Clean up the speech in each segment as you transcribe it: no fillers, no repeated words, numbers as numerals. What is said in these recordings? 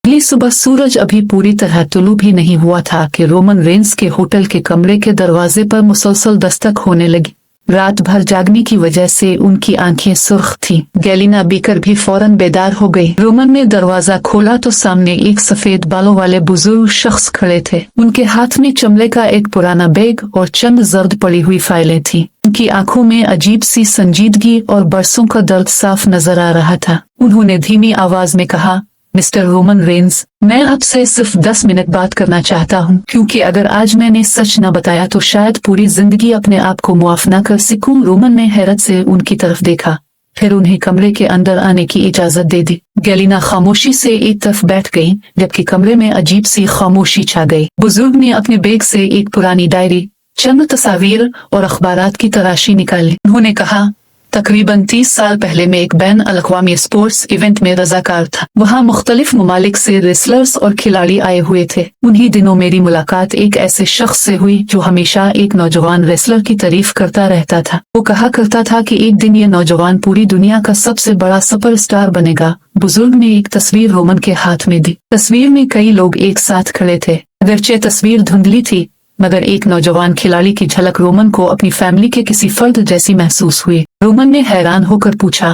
अगली सुबह सूरज अभी पूरी तरह तुलू भी नहीं हुआ था कि रोमन रेंस के होटल के कमरे के दरवाजे पर मुसलसल दस्तक होने लगी। रात भर जागने की वजह से उनकी आंखें सुर्ख थीं। गैलिना बीकर भी फौरन बेदार हो गई। रोमन ने दरवाजा खोला तो सामने एक सफेद बालों वाले बुजुर्ग शख्स खड़े थे। उनके हाथ में चमड़े का एक पुराना बैग और चंद जर्द पड़ी हुई फाइलें थीं। उनकी आंखों में अजीब सी संजीदगी और बरसों का दर्द साफ नजर आ रहा था। उन्होंने धीमी आवाज में कहा, मिस्टर रोमन रेंस, मैं आपसे सिर्फ 10 मिनट बात करना चाहता हूँ, क्योंकि अगर आज मैंने सच न बताया तो शायद पूरी जिंदगी अपने आप को मुआफ न कर सकूं। रोमन ने हैरत से उनकी तरफ देखा, फिर उन्हें कमरे के अंदर आने की इजाजत दे दी। गैलिना खामोशी से एक तरफ बैठ गई, जबकि कमरे में अजीब सी खामोशी छा गई। बुजुर्ग ने अपने बैग से एक पुरानी डायरी, चंद तस्वीर और अखबारात की तराशी निकाली। उन्होंने कहा, तकरीबन 30 साल पहले मैं एक बैन अल-अक़वामी स्पोर्ट्स इवेंट में रजाकार था। वहाँ मुख्तलिफ ममालिक से रेसलर्स और खिलाड़ी आए हुए थे। उन्हीं दिनों मेरी मुलाकात एक ऐसे शख्स से हुई जो हमेशा एक नौजवान रेसलर की तारीफ करता रहता था। वो कहा करता था कि एक दिन ये नौजवान पूरी दुनिया का सबसे बड़ा सुपरस्टार बनेगा। बुजुर्ग ने एक तस्वीर रोमन के हाथ में दी। तस्वीर में कई लोग एक साथ खड़े थे। अगरचे तस्वीर धुंधली थी, मगर एक नौजवान खिलाड़ी की झलक रोमन को अपनी फैमिली के किसी फर्द जैसी महसूस हुई। रोमन ने हैरान होकर पूछा,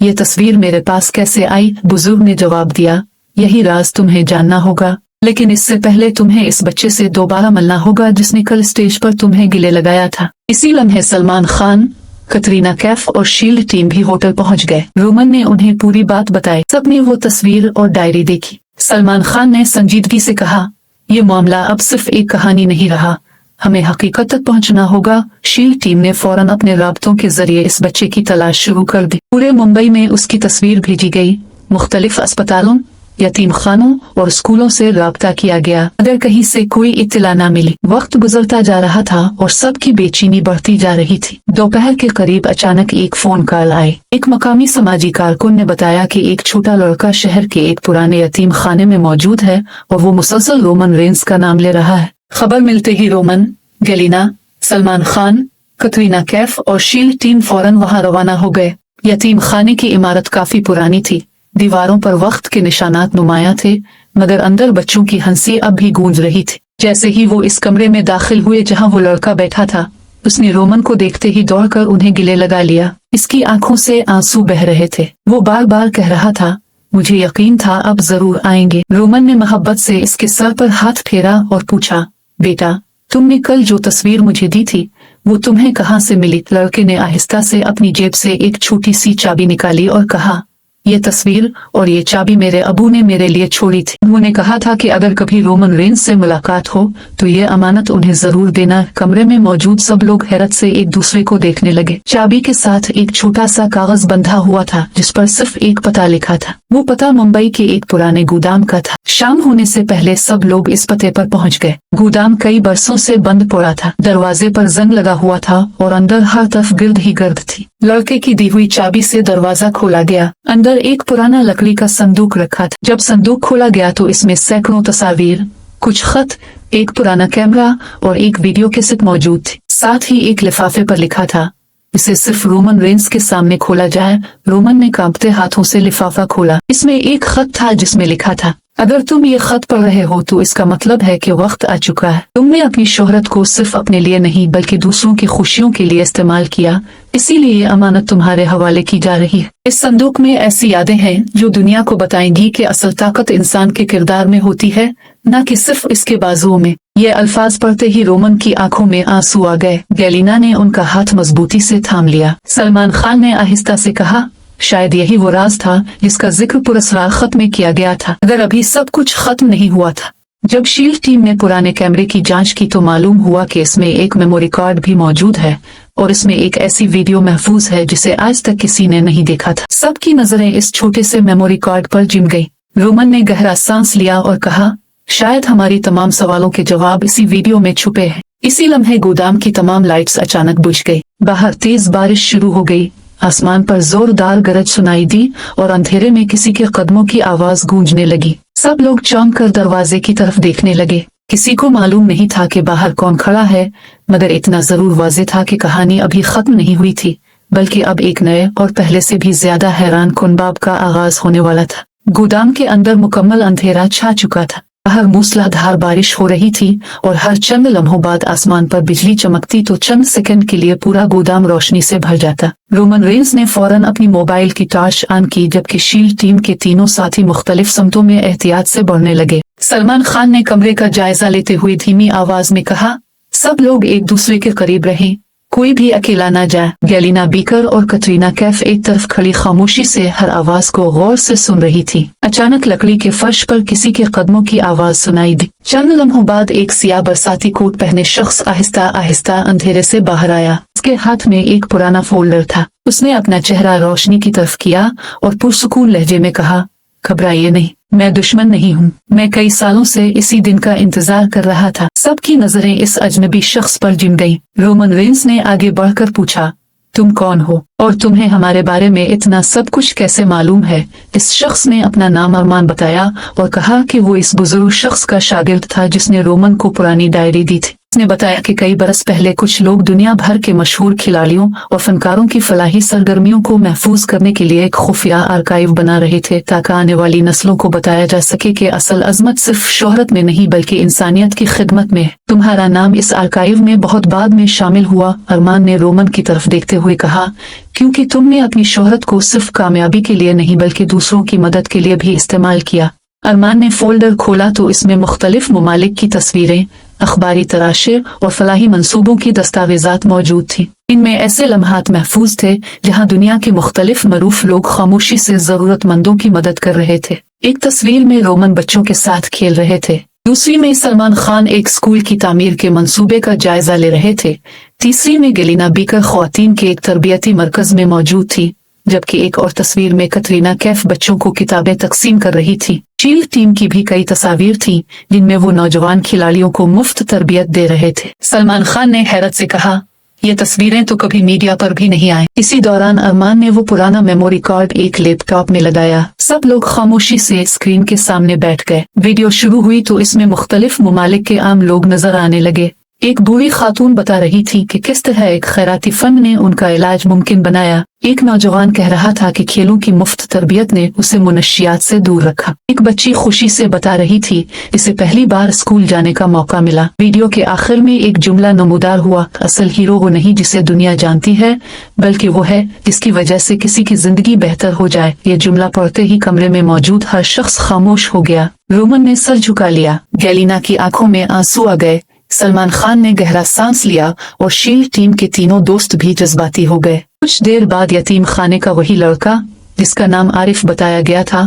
ये तस्वीर मेरे पास कैसे आई? बुजुर्ग ने जवाब दिया, यही राज तुम्हें जानना होगा, लेकिन इससे पहले तुम्हें इस बच्चे से दोबारा मिलना होगा जिसने कल स्टेज पर तुम्हें गिले लगाया था। इसी लम्हे सलमान खान, कटरीना कैफ और शील्ड टीम भी होटल पहुंच गए। रोमन ने उन्हें पूरी बात बताई। सबने वो तस्वीर और डायरी देखी। सलमान खान ने संजीदगी से कहा, ये मामला अब सिर्फ एक कहानी नहीं रहा, हमें हकीकत तक पहुंचना होगा। शील्ड टीम ने फौरन अपने राब्तों के जरिए इस बच्चे की तलाश शुरू कर दी। पूरे मुंबई में उसकी तस्वीर भेजी गई। मुख्तलिफ अस्पतालों, यतीम खानों और स्कूलों से राब्ता किया गया, अगर कहीं से कोई इत्तला न मिली। वक्त गुजरता जा रहा था और सबकी बेचैनी बढ़ती जा रही थी। दोपहर के करीब अचानक एक फोन कॉल आई। एक मकामी समाजी कारकुन ने बताया कि एक छोटा लड़का शहर के एक पुराने यतीम खाने में मौजूद है और वो मुसलसल रोमन रेंस का नाम ले रहा है। खबर मिलते ही रोमन, गैलिना, सलमान खान, कटरीना कैफ और शील्ड टीम फौरन वहां रवाना हो गए। यतीम खाने की इमारत काफी पुरानी थी। दीवारों पर वक्त के निशानात नुमाया थे, मगर अंदर बच्चों की हंसी अब भी गूंज रही थी। जैसे ही वो इस कमरे में दाखिल हुए जहां वो लड़का बैठा था, उसने रोमन को देखते ही दौड़कर उन्हें गिले लगा लिया। इसकी आंखों से आंसू बह रहे थे। वो बार बार कह रहा था, मुझे यकीन था अब जरूर आएंगे। रोमन ने मोहब्बत से इसके सर पर हाथ फेरा और पूछा, बेटा, तुमने कल जो तस्वीर मुझे दी थी वो तुम्हें कहाँ से मिली? लड़के ने आहिस्ता से अपनी जेब से एक छोटी सी चाबी निकाली और कहा, ये तस्वीर और ये चाबी मेरे अबू ने मेरे लिए छोड़ी थी। उन्होंने कहा था कि अगर कभी रोमन रेंस से मुलाकात हो तो ये अमानत उन्हें जरूर देना। कमरे में मौजूद सब लोग हैरत से एक दूसरे को देखने लगे। चाबी के साथ एक छोटा सा कागज बंधा हुआ था जिस पर सिर्फ एक पता लिखा था। वो पता मुंबई के एक पुराने गोदाम का था। शाम होने से पहले सब लोग इस पते पर पहुंच गए। गोदाम कई बरसों से बंद पड़ा था। दरवाजे पर जंग लगा हुआ था और अंदर हर तरफ गिर्द ही गिर्द थी। लड़के की दी हुई चाबी से दरवाजा खोला गया। अंदर एक पुराना लकड़ी का संदूक रखा था। जब संदूक खोला गया तो इसमें सैकड़ों तस्वीर, कुछ खत, एक पुराना कैमरा और एक वीडियो कैसेट मौजूद थी। साथ ही एक लिफाफे पर लिखा था, इसे सिर्फ रोमन रेंस के सामने खोला जाए। रोमन ने कांपते हाथों से लिफाफा खोला। इसमें एक खत था जिसमें लिखा था, अगर तुम ये खत पढ़ रहे हो तो इसका मतलब है कि वक्त आ चुका है। तुमने अपनी शोहरत को सिर्फ अपने लिए नहीं बल्कि दूसरों की खुशियों के लिए इस्तेमाल किया, इसीलिए ये अमानत तुम्हारे हवाले की जा रही है। इस संदूक में ऐसी यादें हैं जो दुनिया को बताएंगी कि असल ताकत इंसान के किरदार में होती है, न कि सिर्फ इसके बाजुओं में। ये अल्फाज पढ़ते ही रोमन की आंखों में आंसू आ गए। गैलिना ने उनका हाथ मजबूती से थाम लिया। सलमान खान ने आहिस्ता से कहा, शायद यही वो राज था जिसका जिक्र पुरस्कार खत में किया गया था, अगर अभी सब कुछ खत्म नहीं हुआ था। जब शील्ड टीम ने पुराने कैमरे की जांच की तो मालूम हुआ कि इसमें एक मेमोरी कार्ड भी मौजूद है और इसमें एक ऐसी वीडियो महफूज है जिसे आज तक किसी ने नहीं देखा था। सबकी नजरें इस छोटे से मेमोरी कार्ड पर जिम गई। रोमन ने गहरा सांस लिया और कहा, शायद हमारी तमाम सवालों के जवाब इसी वीडियो में छुपे हैं। इसी लम्हे गोदाम की तमाम लाइट्स अचानक बुझ गई। बाहर तेज बारिश शुरू हो गई। आसमान पर जोरदार गरज सुनाई दी और अंधेरे में किसी के कदमों की आवाज गूंजने लगी। सब लोग चौंक कर दरवाजे की तरफ देखने लगे। किसी को मालूम नहीं था कि बाहर कौन खड़ा है, मगर इतना जरूर वाज़ेह था कि कहानी अभी खत्म नहीं हुई थी, बल्कि अब एक नए और पहले से भी ज्यादा हैरान कुन बाब का आगाज होने वाला था। गोदाम के अंदर मुकम्मल अंधेरा छा चुका था। बाहर मूसलाधार बारिश हो रही थी और हर चंद लम्हों बाद आसमान पर बिजली चमकती तो चंद सेकंड के लिए पूरा गोदाम रोशनी से भर जाता। रोमन रेंस ने फौरन अपनी मोबाइल की टॉर्च ऑन की, जबकि शील्ड टीम के तीनों साथी मुख्तलिफ समतों में एहतियात से बढ़ने लगे। सलमान खान ने कमरे का जायजा लेते हुए धीमी आवाज में कहा, सब लोग एक दूसरे के करीब रहें, कोई भी अकेला न जाए। गैलिना बीकर और कटरीना कैफ एक तरफ खड़ी खामोशी से हर आवाज को गौर से सुन रही थी। अचानक लकड़ी के फर्श पर किसी के कदमों की आवाज सुनाई दी। चंद लम्हों बाद एक सियाह बरसाती कोट पहने शख्स आहिस्ता आहिस्ता अंधेरे से बाहर आया। उसके हाथ में एक पुराना फोल्डर था। उसने अपना चेहरा रोशनी की तरफ किया और पुरसुकून लहजे में कहा, घबराइए नहीं, मैं दुश्मन नहीं हूँ। मैं कई सालों से इसी दिन का इंतजार कर रहा था। सबकी नजरें इस अजनबी शख्स पर जिम गईं। रोमन रेंस ने आगे बढ़कर पूछा, तुम कौन हो और तुम्हें हमारे बारे में इतना सब कुछ कैसे मालूम है? इस शख्स ने अपना नाम अरमान बताया और कहा कि वो इस बुजुर्ग शख्स का शागिर्द था जिसने रोमन को पुरानी डायरी दी थी। उसने बताया कि कई बरस पहले कुछ लोग दुनिया भर के मशहूर खिलाड़ियों और फनकारों की फलाही सरगर्मियों को महफूज करने के लिए एक खुफिया आर्काइव बना रहे थे, ताकि आने वाली नस्लों को बताया जा सके कि असल अजमत सिर्फ शोहरत में नहीं बल्कि इंसानियत की खिदमत में है। तुम्हारा नाम इस आर्काइव में बहुत बाद में शामिल हुआ, अरमान ने रोमन की तरफ देखते हुए कहा, क्योंकि तुमने अपनी शोहरत को सिर्फ कामयाबी के लिए नहीं बल्कि दूसरों की मदद के लिए भी इस्तेमाल किया। अरमान ने फोल्डर खोला तो इसमें मुख्तलिफ ममालिक की तस्वीरें, अखबारी तराशे और फलाही मंसूबों की दस्तावेजात मौजूद थी। इनमें ऐसे लम्हात महफूज थे जहां दुनिया के मुख्तलिफ मरूफ लोग खामोशी से जरूरतमंदों की मदद कर रहे थे। एक तस्वीर में रोमन बच्चों के साथ खेल रहे थे, दूसरी में सलमान खान एक स्कूल की तामीर के मंसूबे का जायजा ले रहे थे, तीसरी में गैलिना बीकर ख्वातीन के एक तरबियती मरकज में मौजूद थी, जबकि एक और तस्वीर में कटरीना कैफ बच्चों को किताबें तकसीम कर रही थी। शील्ड टीम की भी कई तस्वीर थीं जिनमें वो नौजवान खिलाड़ियों को मुफ्त तरबियत दे रहे थे। सलमान खान ने हैरत से कहा, ये तस्वीरें तो कभी मीडिया पर भी नहीं आई। इसी दौरान अरमान ने वो पुराना मेमोरी कार्ड एक लैपटॉप में लगाया। सब लोग खामोशी से स्क्रीन के सामने बैठ गए। वीडियो शुरू हुई तो इसमें मुख्तलिफ ममालिक के आम लोग नजर आने लगे। एक बूढ़ी खातून बता रही थी कि किस तरह एक खैराती फंड ने उनका इलाज मुमकिन बनाया। एक नौजवान कह रहा था कि खेलों की मुफ्त तरबियत ने उसे मुनशियात से दूर रखा। एक बच्ची खुशी से बता रही थी, इसे पहली बार स्कूल जाने का मौका मिला। वीडियो के आखिर में एक जुमला नमूदार हुआ, असल हीरो वो नहीं जिसे दुनिया जानती है, बल्कि वो है जिसकी वजह से किसी की जिंदगी बेहतर हो जाए। ये जुमला पढ़ते ही कमरे में मौजूद हर शख्स खामोश हो गया। रोमन ने सर झुका लिया, गैलिना की आंखों में आंसू आ गए, सलमान खान ने गहरा सांस लिया और शील्ड टीम के तीनों दोस्त भी जज्बाती हो गए। कुछ देर बाद यतीम खाने का वही लड़का जिसका नाम आरिफ बताया गया था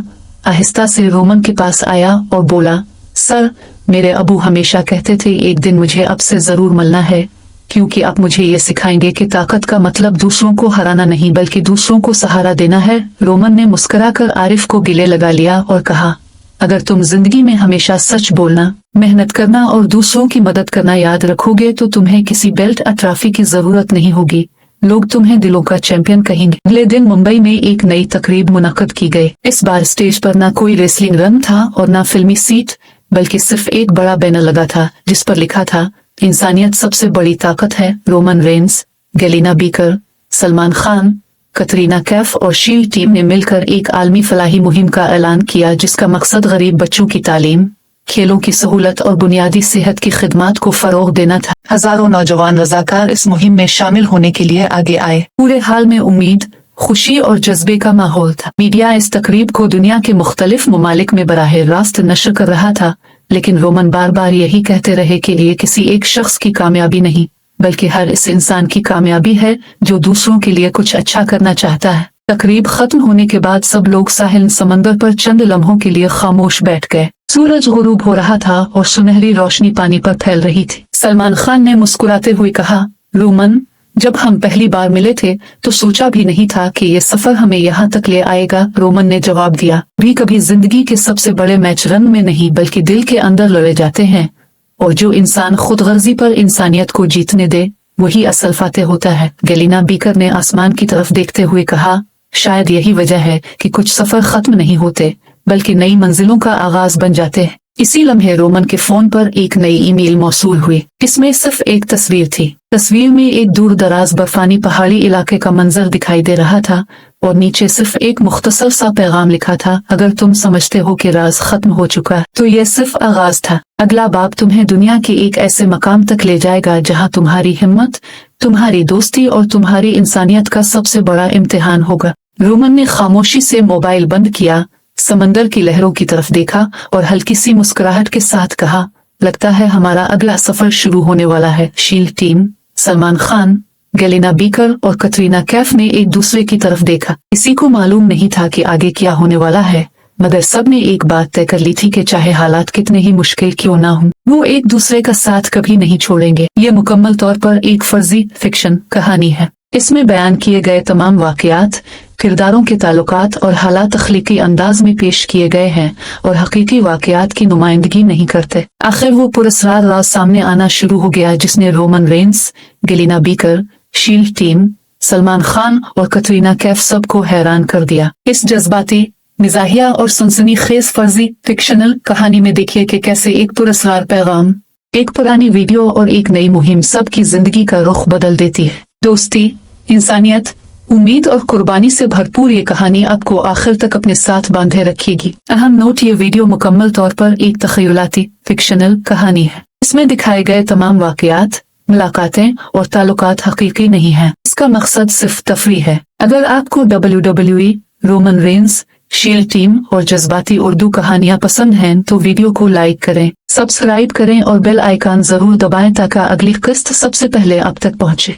आहिस्ता से रोमन के पास आया और बोला, सर, मेरे अबू हमेशा कहते थे एक दिन मुझे अब से जरूर मिलना है, क्योंकि आप मुझे ये सिखाएंगे कि ताकत का मतलब दूसरों को हराना नहीं बल्कि दूसरों को सहारा देना है। रोमन ने मुस्कुराकर आरिफ को गले लगा लिया और कहा, अगर तुम जिंदगी में हमेशा सच बोलना, मेहनत करना और दूसरों की मदद करना याद रखोगे तो तुम्हें किसी बेल्ट या ट्रॉफी की जरूरत नहीं होगी। लोग तुम्हें दिलों का चैंपियन कहेंगे। अगले दिन मुंबई में एक नई तकरीब मुनक्कद की गई। इस बार स्टेज पर ना कोई रेसलिंग रंग था और ना फिल्मी सीट, बल्कि सिर्फ एक बड़ा बैनर लगा था जिस पर लिखा था, इंसानियत सबसे बड़ी ताकत है। Roman Reigns, Galina beaker, Salman Khan, Katrina Kaif और शील्ड टीम ने मिलकर एक आलमी फलाही मुहिम का ऐलान किया जिसका मकसद गरीब बच्चों की तालीम, खेलों की सहूलत और बुनियादी सेहत की खिदमत को फरोग देना था। हजारों नौजवान रजाकार इस मुहिम में शामिल होने के लिए आगे आए। पूरे हाल में उम्मीद, खुशी और जज्बे का माहौल था। मीडिया इस तकरीब को दुनिया के मुख्तलिफ ममालिक में बराह रास्त नशर कर रहा था, लेकिन रोमन बार बार यही कहते रहे कि ये किसी एक शख्स की कामयाबी नहीं बल्कि हर इस इंसान की कामयाबी है जो दूसरों के लिए कुछ अच्छा करना चाहता है। तकरीब खत्म होने के बाद सब लोग साहिल समंदर पर चंद लम्हों के लिए खामोश बैठ गए। सूरज गुरूब हो रहा था और सुनहरी रोशनी पानी पर फैल रही थी। सलमान खान ने मुस्कुराते हुए कहा, रोमन, जब हम पहली बार मिले थे तो सोचा भी नहीं था कि ये सफर हमें यहाँ तक ले आएगा। रोमन ने जवाब दिया, भी कभी जिंदगी के सबसे बड़े मैच रन में नहीं बल्कि दिल के अंदर लड़े जाते हैं, और जो इंसान खुद गर्जी पर इंसानियत को जीतने दे वही असल फातेह होता है। गैलिना बीकर ने आसमान की तरफ देखते हुए कहा, शायद यही वजह है कि कुछ सफर खत्म नहीं होते बल्कि नई मंजिलों का आगाज बन जाते हैं। इसी लम्हे रोमन के फोन पर एक नई ईमेल मौसूल हुई। इसमें सिर्फ एक तस्वीर थी। तस्वीर में एक दूर दराज बर्फानी पहाड़ी इलाके का मंजर दिखाई दे रहा था और नीचे सिर्फ एक मुख्तसर सा पैगाम लिखा था, अगर तुम समझते हो कि राज खत्म हो चुका है तो यह सिर्फ आगाज था। अगला बाब तुम्हें दुनिया के एक ऐसे मकाम तक ले जाएगा जहां तुम्हारी हिम्मत, तुम्हारी दोस्ती और तुम्हारी इंसानियत का सबसे बड़ा इम्तिहान होगा। रोमन ने खामोशी से मोबाइल बंद किया, समंदर की लहरों की तरफ देखा और हल्की सी मुस्कुराहट के साथ कहा, लगता है हमारा अगला सफर शुरू होने वाला है। Shield team, Salman Khan, Galina Becker और कटरीना कैफ ने एक दूसरे की तरफ देखा। किसी को मालूम नहीं था कि आगे क्या होने वाला है, मगर सब ने एक बात तय कर ली थी कि चाहे हालात कितने ही मुश्किल क्यों ना हों, वो एक दूसरे का साथ कभी नहीं छोड़ेंगे। ये मुकम्मल तौर पर एक फर्जी फिक्शन कहानी है। इसमें बयान किए गए तमाम वाकयात, किरदारों के ताल्लुकात और हालात तख्लीकी अंदाज में पेश किए गए हैं और हकीकी वाकयात की नुमाइंदगी नहीं करते। आखिर वो पुरस्कार राज सामने आना शुरू हो गया जिसने Roman Reigns, Galina Becker, shield team, Salman Khan और कटरीना कैफ सबको हैरान कर दिया। इस जज्बाती, मिजाहिया और सनसनीखेज फर्जी फिक्शनल कहानी में देखिए कि कैसे एक पुरस्कार पैगाम, एक पुरानी वीडियो और एक नई मुहिम सबकी जिंदगी का रुख बदल देती है। दोस्ती, इंसानियत, उम्मीद और कुर्बानी से भरपूर ये कहानी आपको आखिर तक अपने साथ बांधे रखेगी। अहम नोट, ये वीडियो मुकम्मल तौर पर एक तखयलाती फिक्शनल कहानी है। इसमें दिखाए गए तमाम वाकयात, मुलाकातें और ताल्लुकात हकीकी नहीं हैं। इसका मकसद सिर्फ तफरीह है। अगर आपको WWE, Roman Reigns, shield team और जज्बाती उर्दू कहानियां पसंद हैं तो वीडियो को लाइक करें, सब्सक्राइब करें और बेल आइकन जरूर दबाएं ताकि अगली किस्त सबसे पहले आप तक पहुंचे।